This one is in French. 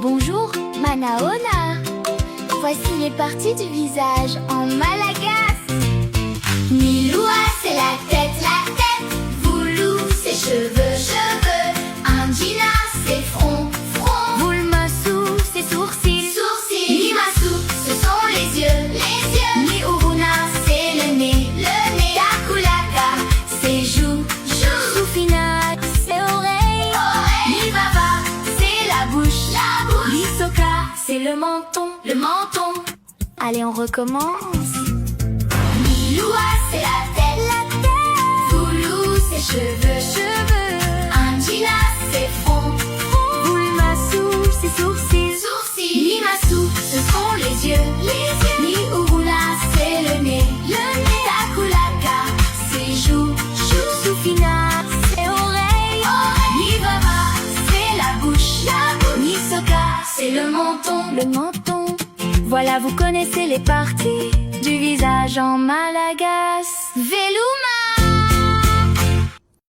Bonjour, Manaona. Voici les parties du visage en malagasy. Miloua, c'est la tête. Voulou, c'est cheveux. Indina, c'est front. Vulmasu, c'est sourcils. Limasu, ce sont les yeux. Miuruna, c'est le nez. Takulaka, c'est joues. Soufina, c'est oreille. Livava, c'est la bouche. Lisoka, c'est le menton. Allez, on recommence. Miloua, c'est la tête. Voulou, c'est cheveux. Indina, c'est front. Vulmasu, c'est sourcils. Limasu, ce sont les yeux. Miuruna, c'est le nez. Takulaka, c'est joues. Soufina, c'est oreille. Livava, c'est la bouche. Lisoka, c'est le menton. Voilà, vous connaissez les parties du visage en malagasy. Veluma.